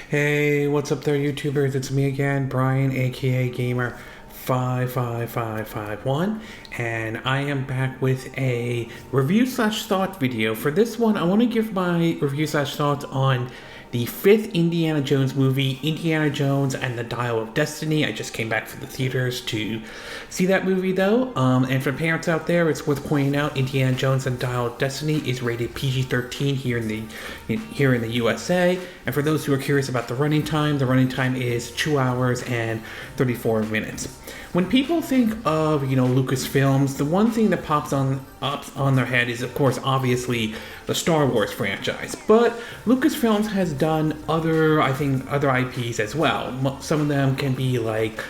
Hey, what's up there, YouTubers? It's me again, Brian, aka Gamer 55551, and I am back with a review slash thought video. For this one, I want to give my review slash thoughts on the fifth Indiana Jones movie, Indiana Jones and the Dial of Destiny. I just came back from the theaters to see that movie, though. And for parents out there, it's worth pointing out Indiana Jones and the Dial of Destiny is rated PG-13 here in the USA. And for those who are curious about the running time is 2 hours and 34 minutes. When people think of, Lucasfilms, the one thing that pops on their head is, of course, obviously the Star Wars franchise. But Lucasfilms has done other IPs as well. Some of them can be like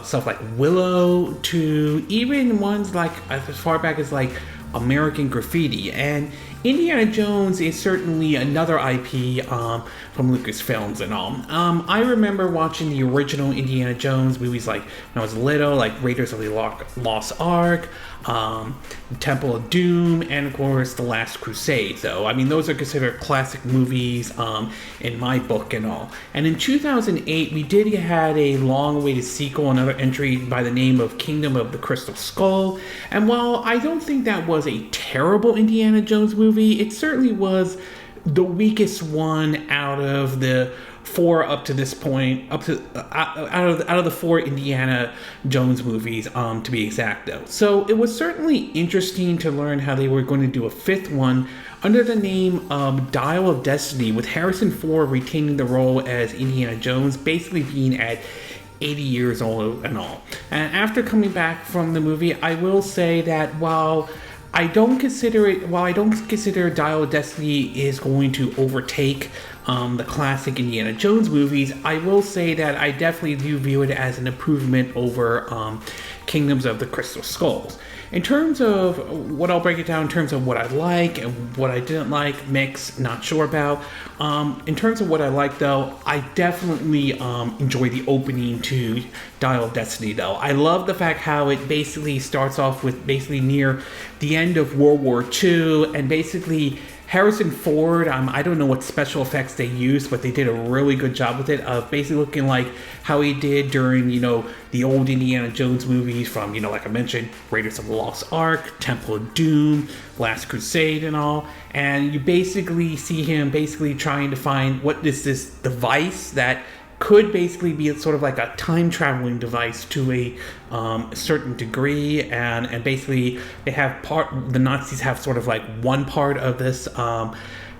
stuff like Willow to even ones like as far back as like American Graffiti. And Indiana Jones is certainly another IP from Lucasfilms and all. I remember watching the original Indiana Jones movies like when I was little, like Raiders of the Lost Ark, Temple of Doom, and of course The Last Crusade. Though I mean, those are considered classic movies in my book and all. And in 2008, we did had a long-awaited sequel, another entry by the name of Kingdom of the Crystal Skull. And while I don't think that was a terrible Indiana Jones movie, it certainly was the weakest one out of the four up to this point, out of the four Indiana Jones movies, to be exact, though. So it was certainly interesting to learn how they were going to do a fifth one under the name of Dial of Destiny, with Harrison Ford retaining the role as Indiana Jones, basically being at 80 years old and all. And after coming back from the movie, I will say that while I don't consider Dial of Destiny is going to overtake the classic Indiana Jones movies, I will say that I definitely do view it as an improvement over Kingdoms of the Crystal Skulls. In terms of what I'll break it down in terms of what I like and what I didn't like, mix, not sure about. In terms of what I like, though, I definitely enjoy the opening to Dial of Destiny, though. I love the fact how it basically starts off with basically near the end of World War II, and basically Harrison Ford, I don't know what special effects they used, but they did a really good job with it, of basically looking like how he did during, the old Indiana Jones movies from, like I mentioned, Raiders of the Lost Ark, Temple of Doom, Last Crusade and all. And you basically see him basically trying to find what is this device that could basically be sort of like a time-traveling device to a certain degree, and basically the Nazis have sort of like one part of this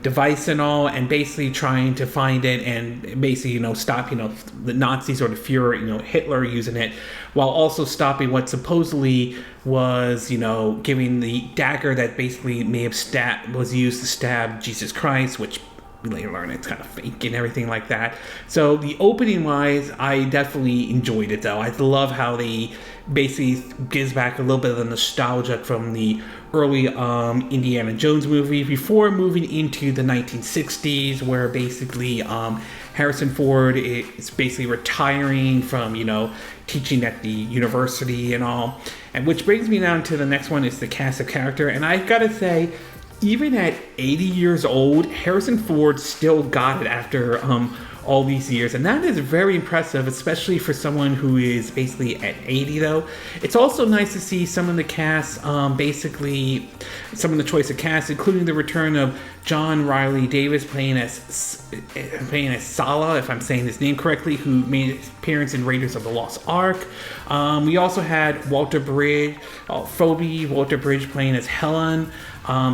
device and all, and basically trying to find it and basically stop the Nazis or the Fuhrer, Hitler using it, while also stopping what supposedly was giving the dagger that basically was used to stab Jesus Christ, which we later learn it's kind of fake and everything like that. So the opening wise, I definitely enjoyed it, though. I love how they basically gives back a little bit of the nostalgia from the early Indiana Jones movie before moving into the 1960s, where basically Harrison Ford is basically retiring from teaching at the university and all. And which brings me down to the next one, is the cast of character. And I've got to say, even at 80 years old, Harrison Ford still got it after all these years, and that is very impressive, especially for someone who is basically at 80, though. It's also nice to see some of the cast, basically some of the choice of cast, including the return of John Rhys-Davies playing as Sallah, if I'm saying his name correctly, who made his appearance in Raiders of the Lost Ark. We also had Phoebe Waller-Bridge playing as Helena,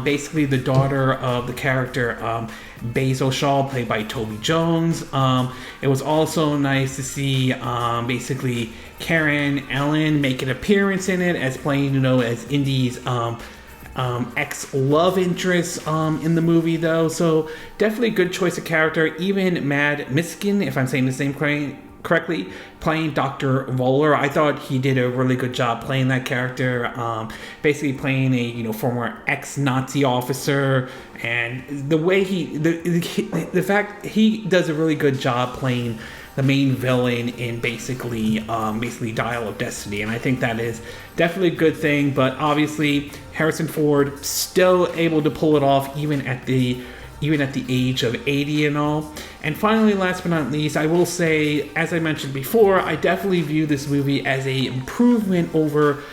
basically the daughter of the character Basil Shaw, played by Toby Jones. It was also nice to see basically Karen Allen make an appearance in it as playing, as Indy's ex-love interest in the movie, though. So definitely a good choice of character. Even Mikkelsen, if I'm saying his name correctly, playing Dr. Voller. I thought he did a really good job playing that character, basically playing a former ex-Nazi officer, and the way the fact he does a really good job playing the main villain in basically Dial of Destiny, and I think that is definitely a good thing. But obviously Harrison Ford still able to pull it off even at the even at the age of 80 and all. And finally, last but not least, I will say, as I mentioned before, I definitely view this movie as a improvement over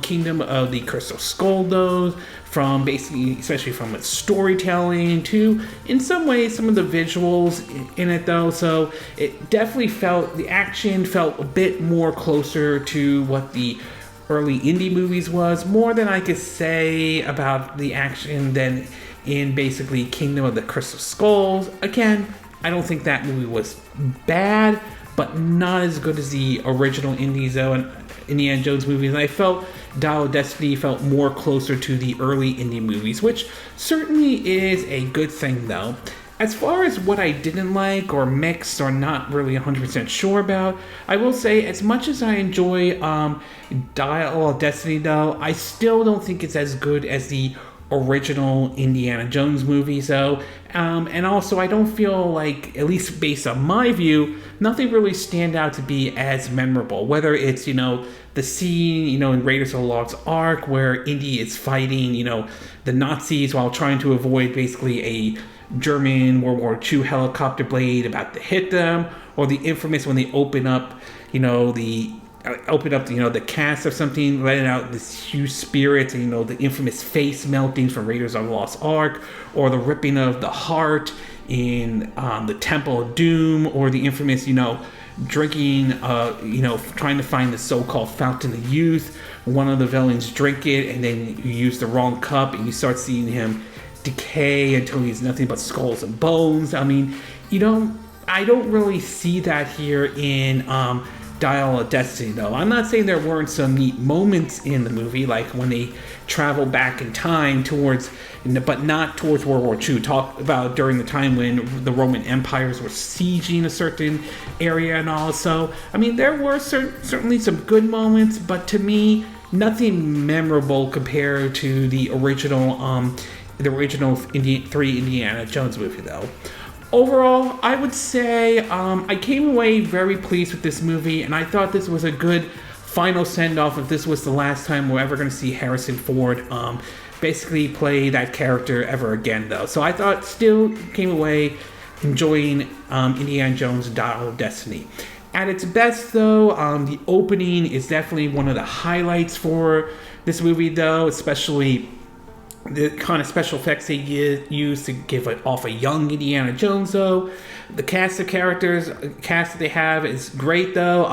Kingdom of the Crystal Skull, though, from basically, especially from its storytelling to, in some ways, some of the visuals in it, though. So it definitely felt, the action felt a bit more closer to what the early Indy movies was, more than I could say about the action than in basically Kingdom of the Crystal Skulls. Again, I don't think that movie was bad, but not as good as the original Indiana Jones movies. And I felt Dial of Destiny felt more closer to the early Indy movies, which certainly is a good thing, though. As far as what I didn't like or mixed or not really 100% sure about, I will say, as much as I enjoy Dial of Destiny, though, I still don't think it's as good as the original Indiana Jones movies, though. And also, I don't feel like, at least based on my view, nothing really stand out to be as memorable. Whether it's, the scene, in Raiders of the Lost Ark where Indy is fighting, the Nazis while trying to avoid basically a German World War II helicopter blade about to hit them, or the infamous when they open up, the cast of something, letting out this huge spirit, and the infamous face melting from Raiders of the Lost Ark, or the ripping of the heart in the Temple of Doom, or the infamous, drinking, trying to find the so-called Fountain of Youth. One of the villains drink it, and then you use the wrong cup, and you start seeing him decay until he's nothing but skulls and bones. I mean, I don't really see that here in Dial of Destiny, though. I'm not saying there weren't some neat moments in the movie, like when they travel back in time but not towards World War II. Talk about during the time when the Roman empires were sieging a certain area and all. So, I mean, there were certainly some good moments, but to me, nothing memorable compared to the original three Indiana Jones movie, though. Overall, I would say I came away very pleased with this movie, and I thought this was a good final send-off if this was the last time we're ever going to see Harrison Ford basically play that character ever again, though. So I thought, still came away enjoying Indiana Jones' Dial of Destiny. At its best, though, the opening is definitely one of the highlights for this movie, though, especially the kind of special effects they use to give it off a young Indiana Jones, though. The cast that they have is great, though.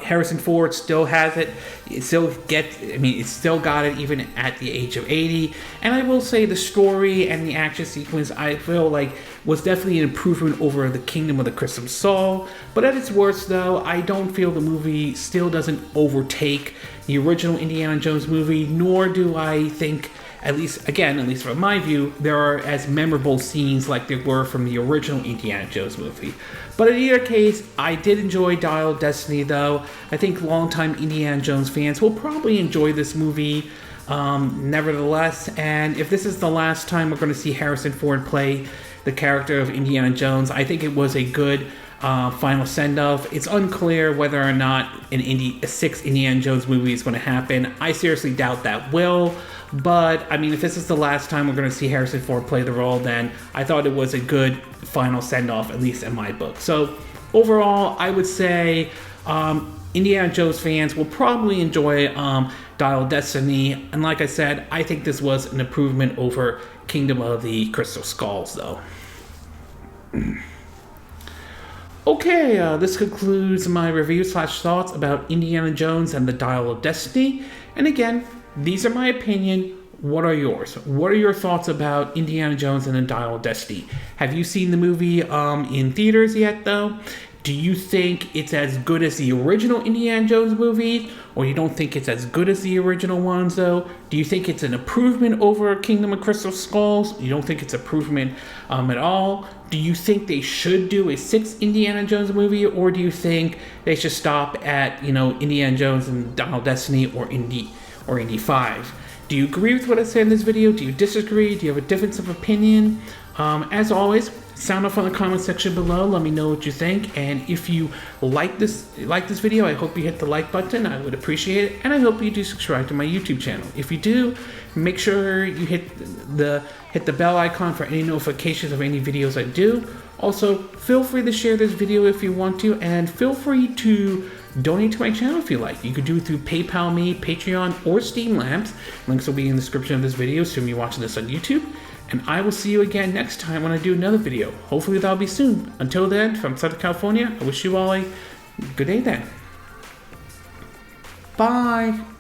Harrison Ford still has it. It's still got it even at the age of 80. And I will say the story and the action sequence, I feel like, was definitely an improvement over the Kingdom of the Crystal Skull. But at its worst, though, I don't feel the movie still doesn't overtake the original Indiana Jones movie, nor do I think, at least from my view, there are as memorable scenes like there were from the original Indiana Jones movie. But in either case, I did enjoy Dial of Destiny, though. I think longtime Indiana Jones fans will probably enjoy this movie nevertheless. And if this is the last time we're going to see Harrison Ford play the character of Indiana Jones, I think it was a good final send-off. It's unclear whether or not a sixth Indiana Jones movie is going to happen. I seriously doubt that will. But, I mean, if this is the last time we're going to see Harrison Ford play the role, then I thought it was a good final send-off, at least in my book. So, overall, I would say Indiana Jones fans will probably enjoy Dial of Destiny. And like I said, I think this was an improvement over Kingdom of the Crystal Skulls, though. Okay, this concludes my review/thoughts about Indiana Jones and the Dial of Destiny. And again, these are my opinion. What are yours? What are your thoughts about Indiana Jones and the Dial of Destiny? Have you seen the movie in theaters yet, though? Do you think it's as good as the original Indiana Jones movie? Or you don't think it's as good as the original ones, though? Do you think it's an improvement over Kingdom of Crystal Skulls? You don't think it's an improvement at all? Do you think they should do a sixth Indiana Jones movie? Or do you think they should stop at, Indiana Jones and Dial of Destiny or Indy 5? Do you agree with what I said in this video? Do you disagree? Do you have a difference of opinion? As always, sound off on the comment section below. Let me know what you think. And if you like this video, I hope you hit the like button. I would appreciate it. And I hope you do subscribe to my YouTube channel. If you do, make sure you hit the bell icon for any notifications of any videos I do. Also, feel free to share this video if you want to, and feel free to donate to my channel if you like. You could do it through PayPal me, Patreon, or Steam Labs. Links will be in the description of this video, assuming you're watching this on YouTube. And I will see you again next time when I do another video. Hopefully that'll be soon. Until then, from Southern California, I wish you all a good day then. Bye!